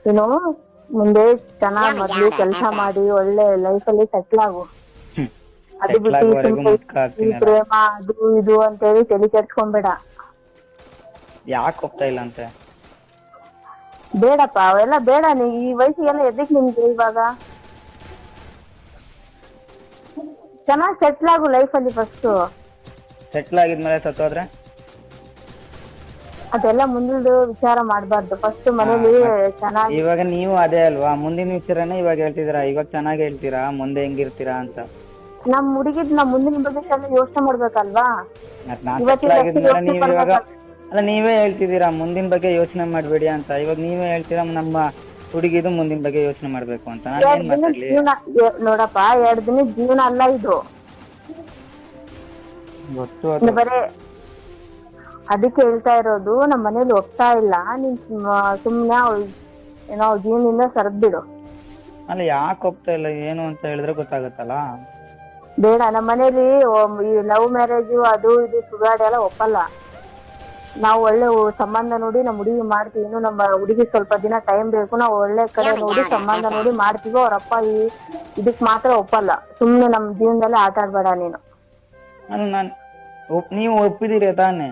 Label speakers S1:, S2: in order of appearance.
S1: ನೀನು ಮುಂದೆ ಚೆನ್ನಾಗ್ ಮೊದ್ಲು ಕೆಲಸ ಮಾಡಿ ಒಳ್ಳೆ ಲೈಫ್ ಅಲ್ಲಿ ಸೆಟ್ಲ್ ಆಗು. ಅದು ಬಿಟ್ಟು ಈ ಪ್ರೇಮ ಅದು ಇದು ಅಂತೇಳಿ ತಲೆ ಕೆಡ್ಸ್ಕೊಂಬೇಡ.
S2: ಯಾಕೆ ಹೋಗ್ತಾ ಇಲ್ಲ ಅಂತೆ?
S1: ಬೇಡಪ್ಪ ಅವೆಲ್ಲ ಬೇಡ. ಈ ವಯಸ್ಸಿಗೆಲ್ಲ ಎದಕ್ ನಿಮ್ಗೆ ಇವಾಗ? ಚೆನ್ನಾಗ್ ಸೆಟ್ಲ್ ಆಗು ಲೈಫ್ ಅಲ್ಲಿ ಫಸ್ಟ್.
S2: ಸೆಟ್ಲ್ ಆಗಿದ್ಮೇಲೆ ಸತ್ತೋದ್ರೆ
S1: ಅದೆಲ್ಲ ಮುಂದಿನ ವಿಚಾರ ಮಾಡ್ಬಾರ್ದು. ಫಸ್ಟ್ ಮನೇಲಿ ಚೆನ್ನಾಗಿ.
S2: ಇವಾಗ ನೀವು ಅದೇ ಅಲ್ವಾ, ಮುಂದಿನ ವಿಚಾರನೇ ಇವಾಗ ಹೇಳ್ತಿದ್ದೀರಾ. ಇವಾಗ ಚೆನ್ನಾಗಿ ಹೇಳ್ತೀರಾ ಮುಂದೆ ಹೆಂಗಿರ್ತೀರಾ ಅಂತ.
S1: ನಮ್ ಹುಡುಗಿದ್ ನಮ್ ಮುಂದಿನ ಭವಿಷ್ಯ ಯೋಚನೆ ಮಾಡ್ಬೇಕಲ್ವಾ?
S2: ಅಲ್ಲ ನೀವೇ ಹೇಳ್ತಿದ್ದೀರಾ ಮುಂದಿನ ಬಗ್ಗೆ ಯೋಚನೆ ಮಾಡ್ಬೇಡಿ ಅಂತ. ಇವಾಗ ನೀವೇ ಹೇಳ್ತೀರಾ ನಮ್ಮ ಹುಡುಗಿದು ಮುಂದಿನ ಬಗ್ಗೆ ಯೋಚನೆ ಮಾಡ್ಬೇಕು ಅಂತ.
S1: ನೋಡಪ್ಪ, 2 ದಿನದ ಜೀವನ ಅಲ್ಲ ಇದು.
S2: ಗೊತ್ತು.
S1: ಬರೇ ಅದಕ್ಕೆ ಹೇಳ್ತಾ ಇರೋದು, ನಮ್ ಮನೇಲಿ ಒಪ್ತಾ ಇಲ್ಲ, ನೀನ್ ಸುಮ್ನೆ ಏನೋ ಜೀವನದಿಂದ ಸರದ್ಬಿಡು.
S2: ಅಲ್ಲ ಯಾಕೆ ಒಪ್ತಾ ಇಲ್ಲ ಏನು ಅಂತ ಹೇಳಿದ್ರೆ ಗೊತ್ತಾಗತ್ತಲ್ಲ.
S1: ಬೇಡ, ನಮ್ಮ ಮನೇಲಿ ಈ ಲವ್ ಮ್ಯಾರೇಜ್ ಅದು ಇದು ಸುಗಾಡಿ ಎಲ್ಲ ಒಪ್ಪಲ್ಲ. ನಾವು ಒಳ್ಳೆ ಸಂಬಂಧ ನೋಡಿ ನಮ್ಮ ಹುಡುಗಿ ಮಾಡ್ತೀವಿ. ಇನ್ನು ನಮ್ಮ ಹುಡುಗಿ ಸ್ವಲ್ಪ ದಿನ ಟೈಮ್ ಬೇಕು. ನಾವು ಒಳ್ಳೆ ಕಡೆ ನೋಡಿ ಸಂಬಂಧ ನೋಡಿ ಮಾಡ್ತೀವಿ. ಅವ್ರಪ್ಪ ಇದಕ್ ಮಾತ್ರ ಒಪ್ಪಲ್ಲ. ಸುಮ್ನೆ ನಮ್ ಜೀವನದಲ್ಲಿ ಆಟ ಆಡ್ಬೇಡ ನೀನು.
S2: ನೀವು ಒಪ್ಪಿದೀರಿ ತಾನೇ?